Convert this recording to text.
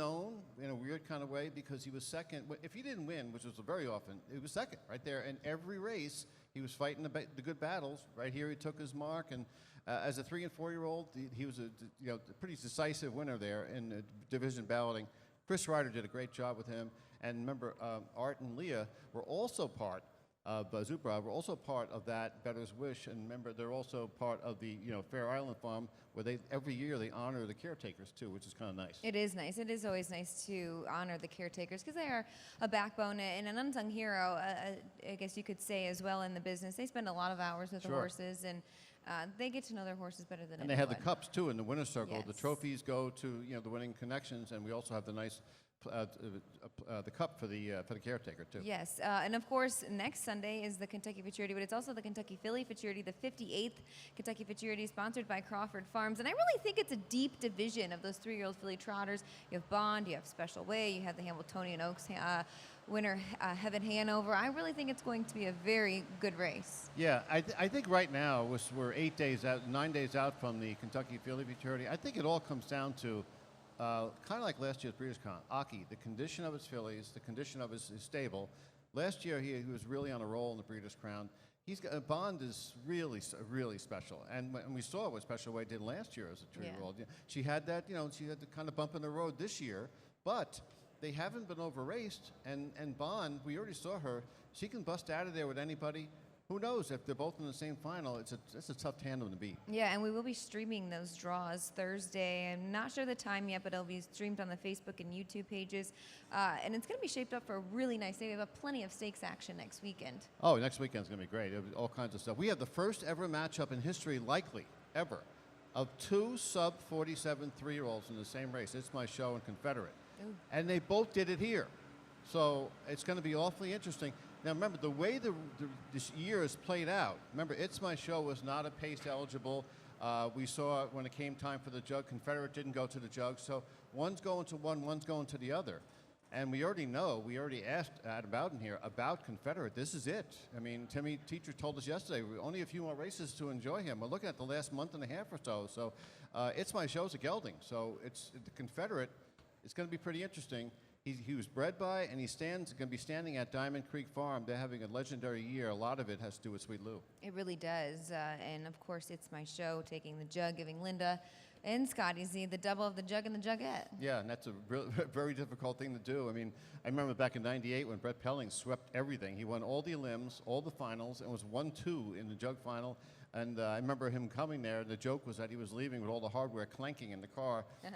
known in a weird kind of way because he was second. If he didn't win, which was very often, he was second right there. In every race, he was fighting the good battles. Right here, he took his mark. And as a 3- and 4-year-old, he was a pretty decisive winner there in the division balloting. Chris Ryder did a great job with him. And remember, Art and Leah were also part of Zubra, were also part of that Bettor's Wish. And remember, they're also part of the Fair Island Farm, where every year they honor the caretakers too, which is kind of nice. It is nice. It is always nice to honor the caretakers because they are a backbone and an unsung hero, I guess you could say, as well in the business. They spend a lot of hours with the horses, and they get to know their horses better than anyone. And they have the cups too in the winner's circle. Yes. The trophies go to the winning connections, and we also have the nice the cup for the caretaker too. Yes, and of course next Sunday is the Kentucky Futurity, but it's also the Kentucky Filly Futurity, the 58th Kentucky Futurity, sponsored by Crawford Farms. And I really think it's a deep division of those 3-year-old filly trotters. You have Bond, you have Special Way, you have the Hamiltonian Oaks winner Heaven Hanover. I really think it's going to be a very good race. Yeah, I think right now we're 8 days out, 9 days out from the Kentucky Filly Futurity. I think it all comes down to kind of like last year's Breeders' Con, Aki, the condition of his fillies, the condition of his stable. Last year he was really on a roll in the Breeders' Crown. Bond is really special, and we saw what Special Way did last year as a 3-year-old. Yeah. She had that, she had the kind of bump in the road this year, but they haven't been over-raced, and Bond, we already saw her. She can bust out of there with anybody. Who knows, if they're both in the same final, it's a tough tandem to beat. Yeah, and we will be streaming those draws Thursday. I'm not sure the time yet, but it'll be streamed on the Facebook and YouTube pages. And it's going to be shaped up for a really nice day. We have plenty of stakes action next weekend. Oh, next weekend's going to be great. All kinds of stuff. We have the first ever matchup in history, likely, ever, of 2 sub-47 3-year-olds in the same race. It's My Show and Confederate. Ooh. And they both did it here. So it's going to be awfully interesting. Now, remember, the way this year has played out, remember, It's My Show was not a pace eligible. We saw when it came time for the jug, Confederate didn't go to the jug. So one's going to one, one's going to the other. And we already asked Adam Bowden here about Confederate. This is it. I mean, Timmy Teacher told us yesterday, only a few more races to enjoy him. We're looking at the last month and a half or so. So It's My Show's a gelding. So the Confederate, it's going to be pretty interesting. He was bred by, and he's going to be standing at Diamond Creek Farm. They're having a legendary year. A lot of it has to do with Sweet Lou. It really does. And, of course, It's My Show, taking the jug, giving Linda and Scotty Z the double of the jug and the jugette. Yeah, and that's a very difficult thing to do. I mean, I remember back in '98 when Brett Pelling swept everything. He won all the limbs, all the finals, and was 1-2 in the jug final. And I remember him coming there. The joke was that he was leaving with all the hardware clanking in the car.